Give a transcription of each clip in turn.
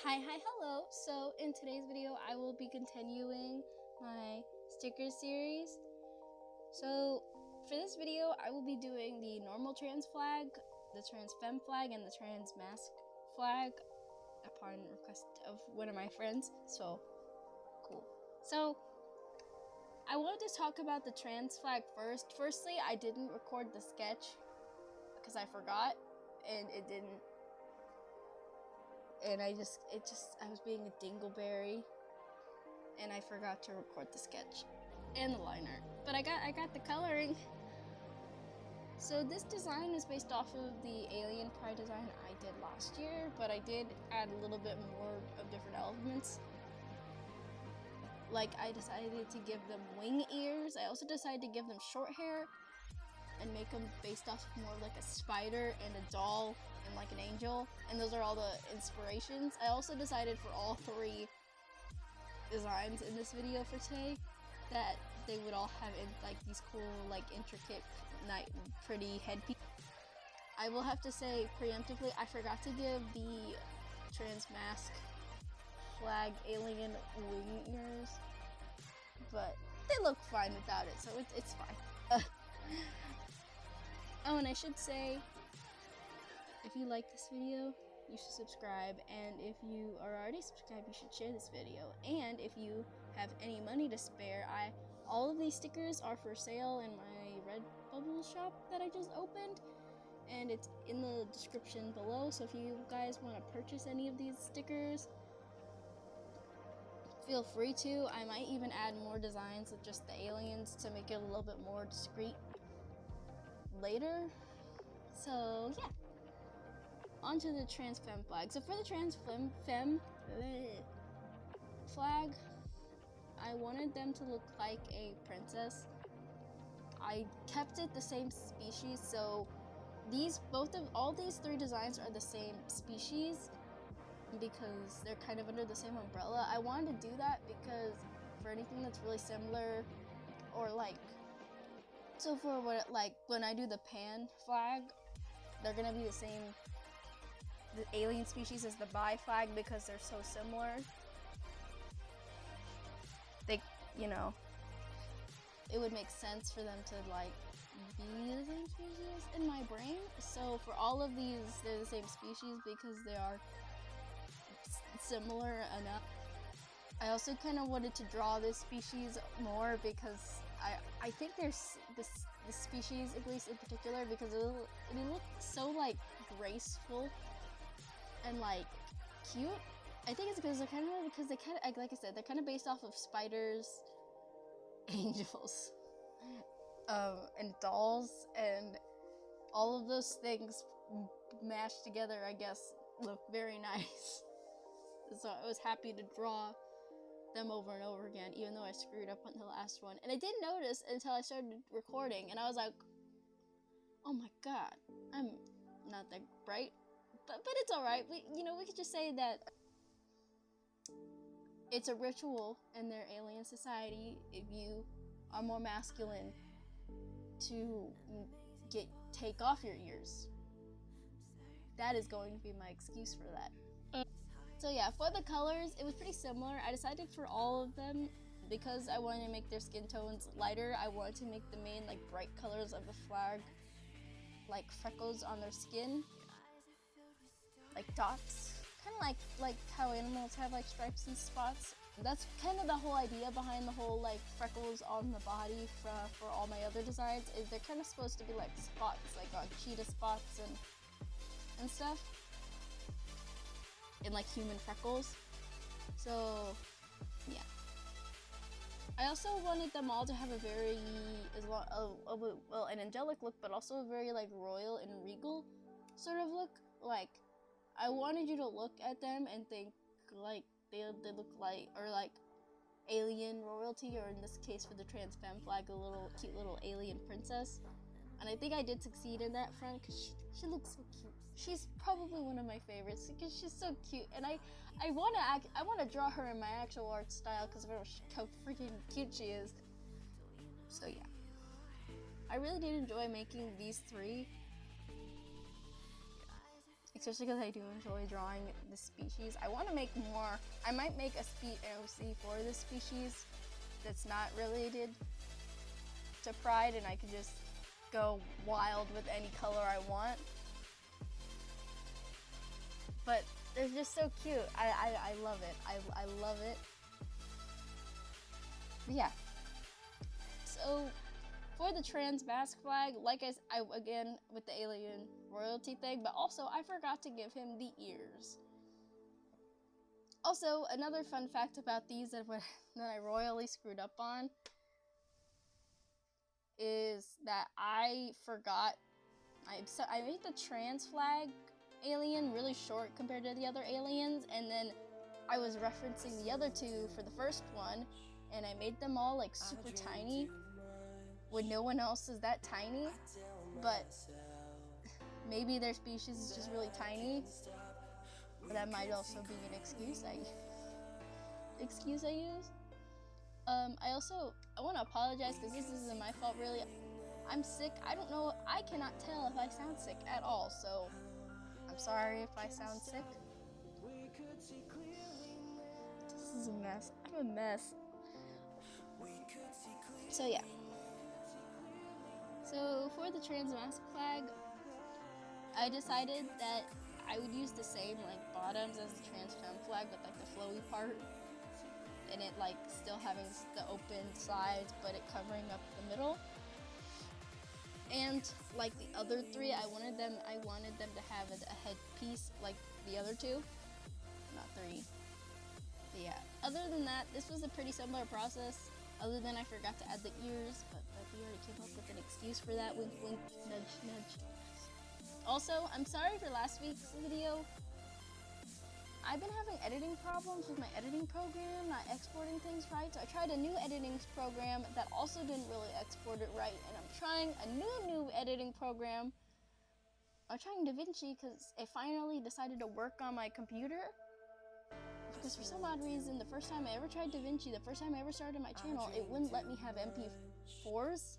Hi, hello. So in today's video, I will be continuing my sticker series. So for this video, I will be doing the normal trans flag, the trans femme flag, and the trans mask flag upon request of one of my friends. So cool. So I wanted to talk about the trans flag first. Firstly, I didn't record the sketch because I forgot, and it didn't. And I was being a dingleberry, and I forgot to record the sketch and the liner. But I got the coloring. So this design is based off of the alien pride design I did last year, but I did add a little bit more of different elements. Like I decided to give them wing ears. I also decided to give them short hair and make them based off of more like a spider and a doll and like an angel, and those are all the inspirations. I also decided for all three designs in this video for today that they would all have like these cool, like intricate, pretty headpiece. I will have to say preemptively, I forgot to give the trans mask flag alien wing ears, but they look fine without it, so it's fine. Oh, and I should say, if you like this video, you should subscribe, and if you are already subscribed, you should share this video. And if you have any money to spare, all of these stickers are for sale in my Redbubble shop that I just opened, and it's in the description below. So if you guys want to purchase any of these stickers, feel free to. I might even add more designs with just the aliens to make it a little bit more discreet later. So yeah, on to the trans femme flag. So for the trans femme flag, I wanted them to look like a princess. I kept it the same species, so all these three designs are the same species because they're kind of under the same umbrella. I wanted to do that because for anything that's really similar, or like, so for what, like when I do the pan flag, they're gonna be the alien species as the bi flag because they're so similar. They, it would make sense for them to like be the same species in my brain. So for all of these, they're the same species because they are similar enough. I also kind of wanted to draw this species more because I think there's this species, at least in particular, because it looks so like graceful and like cute. I think it's because they kind of, like I said, they're kind of based off of spiders, angels, and dolls, and all of those things mashed together, I guess, look very nice. So I was happy to draw them over and over again, even though I screwed up on the last one. And I didn't notice until I started recording, and I was like, oh my god, I'm not that bright. But it's alright. We could just say that it's a ritual in their alien society. If you are more masculine, to take off your ears. That is going to be my excuse for that. So yeah, for the colors, it was pretty similar. I decided for all of them, because I wanted to make their skin tones lighter, I wanted to make the main like bright colors of the flag like freckles on their skin, like dots, kind of like how animals have like stripes and spots. That's kind of the whole idea behind the whole like freckles on the body for all my other designs, is they're kind of supposed to be like spots, like cheetah spots and stuff, and like human freckles. So yeah, I also wanted them all to have a very an angelic look, but also a very like royal and regal sort of look. Like I wanted you to look at them and think like they look like, or like alien royalty, or in this case for the trans femme flag, a cute little alien princess. And I think I did succeed in that front because she looks so cute. She's probably one of my favorites because she's so cute, and I want to draw her in my actual art style because of how freaking cute she is. So yeah, I really did enjoy making these three, especially because I do enjoy drawing the species. I want to make more. I might make a OC for this species that's not related to Pride, and I can just go wild with any color I want. But they're just so cute. I love it. I love it. But yeah. So for the trans mask flag, like I again with the alien royalty thing, but also I forgot to give him the ears. Also, another fun fact about these that I royally screwed up on is that I forgot. I made the trans flag alien really short compared to the other aliens, and then I was referencing the other two for the first one, and I made them all like super tiny when no one else is that tiny, but maybe their species is just really tiny. But that might also be an excuse I use. I want to apologize because this isn't my fault really. I'm sick. I don't know. I cannot tell if I sound sick at all, so I'm sorry if I sound sick. This is a mess. I'm a mess. So yeah. So for the trans mask flag, I decided that I would use the same like bottoms as the trans femme flag with like the flowy part, and it like still having the open sides, but it covering up the middle. And like the other three, I wanted them to have a headpiece like the other two, not three. But yeah, other than that, this was a pretty similar process. Other than I forgot to add the ears, but we already came up with an excuse for that. Wink, wink, nudge, nudge. Also, I'm sorry for last week's video. I've been having editing problems with my editing program, not exporting things right. So I tried a new editing program that also didn't really export it right, and I'm trying a new editing program. I'm trying DaVinci because it finally decided to work on my computer. Because for some odd reason, the first time I ever tried DaVinci, the first time I ever started my channel, it wouldn't let me have MP4s.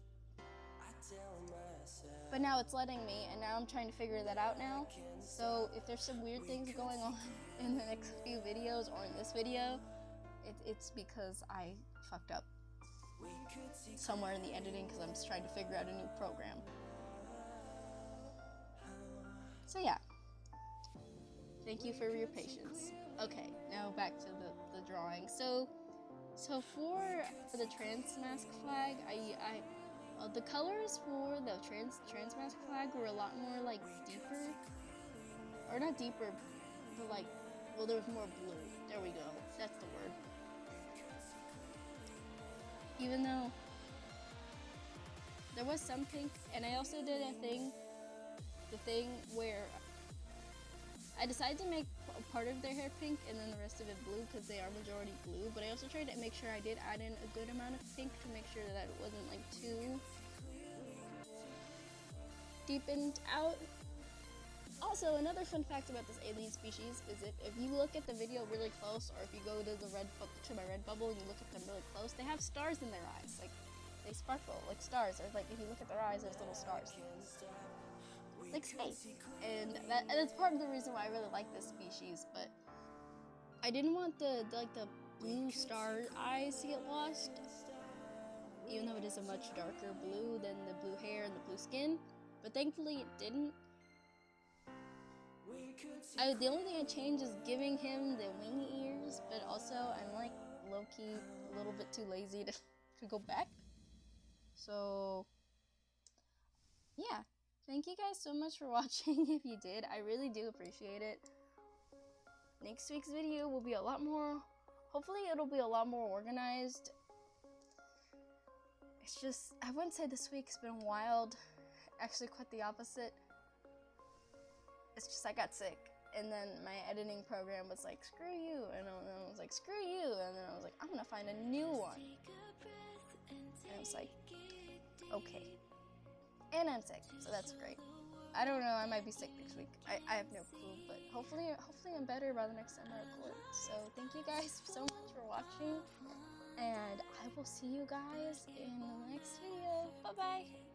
But now it's letting me, and now I'm trying to figure that out now. So if there's some weird things going on in the next few videos or in this video, it's because I fucked up somewhere in the editing because I'm just trying to figure out a new program. So yeah. Thank you for your patience. Okay, now back to the drawing. So for the trans mask flag, the colors for the trans mask flag were a lot more like deeper, or not deeper, but like, well, there was more blue. There we go. That's the word. Even though there was some pink, and I also did the thing where I decided to make part of their hair pink and then the rest of it blue because they are majority blue, but I also tried to make sure I did add in a good amount of pink to make sure that it wasn't like too deepened out. Also, another fun fact about this alien species is if you look at the video really close, or if you go to my red bubble and you look at them really close, they have stars in their eyes. Like, they sparkle like stars, or like if you look at their eyes, there's little stars. Like space, and that's part of the reason why I really like this species. But I didn't want the blue star eyes to get lost, even though it is a much darker blue than the blue hair and the blue skin. But thankfully it didn't. The only thing I changed is giving him the wing ears, but also I'm like low-key a little bit too lazy to go back. So yeah. Thank you guys so much for watching. If you did, I really do appreciate it. Next week's video will be a lot more, hopefully it'll be a lot more organized. It's just, I wouldn't say this week's been wild. Actually, quite the opposite. It's just I got sick, and then my editing program was like, screw you, and then I was like, screw you, and then I was like, I'm gonna find a new one. And I was like, okay. And I'm sick, so that's great. I don't know, I might be sick next week. I have no clue, but hopefully I'm better by the next time I record. So thank you guys so much for watching, and I will see you guys in the next video. Bye-bye!